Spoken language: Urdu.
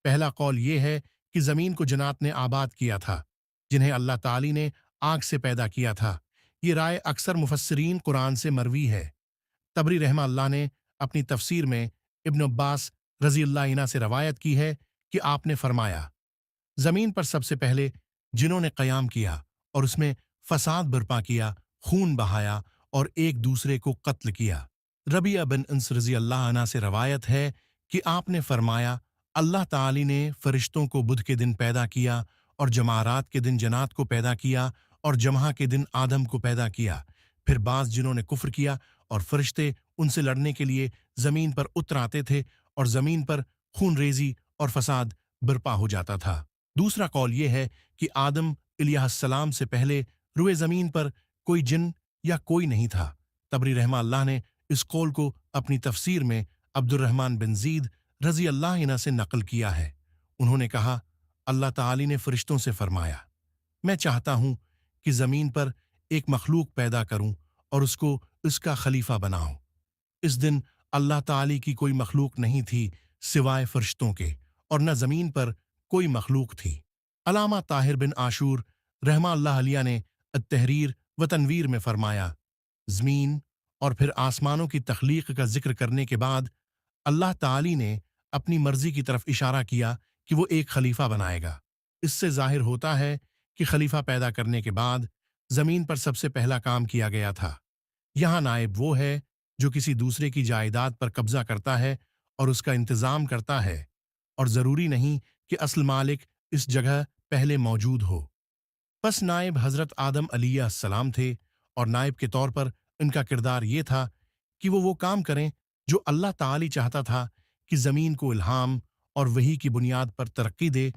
پہلا قول یہ ہے کہ زمین کو جنات نے آباد کیا تھا جنہیں اللہ تعالی نے آگ سے پیدا کیا تھا۔ یہ رائے اکثر مفسرین قرآن سے مروی ہے۔ طبری رحمہ اللہ نے اپنی تفسیر میں ابن عباس رضی اللہ عنہ سے روایت کی ہے کہ آپ نے فرمایا، زمین پر سب سے پہلے جنہوں نے قیام کیا اور اس میں فساد برپا کیا، خون بہایا اور ایک دوسرے کو قتل کیا۔ ربیعہ بن انس رضی اللہ عنہ سے روایت ہے کہ آپ نے فرمایا، اللہ تعالی نے فرشتوں کو بدھ کے دن پیدا کیا اور جمعرات کے دن جنات کو پیدا کیا اور جمعہ کے دن آدم کو پیدا کیا۔ پھر بعض جنہوں نے کفر کیا اور فرشتے ان سے لڑنے کے لیے زمین پر اتر آتے تھے اور زمین پر خون ریزی اور فساد برپا ہو جاتا تھا۔ دوسرا قول یہ ہے کہ آدم علیہ السلام سے پہلے روئے زمین پر کوئی جن یا کوئی نہیں تھا۔ طبری رحمہ اللہ نے اس قول کو اپنی تفسیر میں عبد الرحمن بن زید رضی اللہ عنہ سے نقل کیا ہے۔ انہوں نے کہا، اللہ تعالی نے فرشتوں سے فرمایا، میں چاہتا ہوں کہ زمین پر ایک مخلوق پیدا کروں اور اس کو اس کا خلیفہ بناؤں۔ اس دن اللہ تعالی کی کوئی مخلوق نہیں تھی سوائے فرشتوں کے، اور نہ زمین پر کوئی مخلوق تھی۔ علامہ طاہر بن عاشور رحمہ اللہ علیہ نے التحریر و تنویر میں فرمایا، زمین اور پھر آسمانوں کی تخلیق کا ذکر کرنے کے بعد اللہ تعالی نے اپنی مرضی کی طرف اشارہ کیا کہ وہ ایک خلیفہ بنائے گا۔ اس سے ظاہر ہوتا ہے کہ خلیفہ پیدا کرنے کے بعد زمین پر سب سے پہلا کام کیا گیا تھا۔ یہاں نائب وہ ہے جو کسی دوسرے کی جائیداد پر قبضہ کرتا ہے اور اس کا انتظام کرتا ہے، اور ضروری نہیں کہ اصل مالک اس جگہ پہلے موجود ہو۔ پس نائب حضرت آدم علیہ السلام تھے، اور نائب کے طور پر ان کا کردار یہ تھا کہ وہ کام کریں جو اللہ تعالی چاہتا تھا، کہ زمین کو الہام اور وحی کی بنیاد پر ترقی دے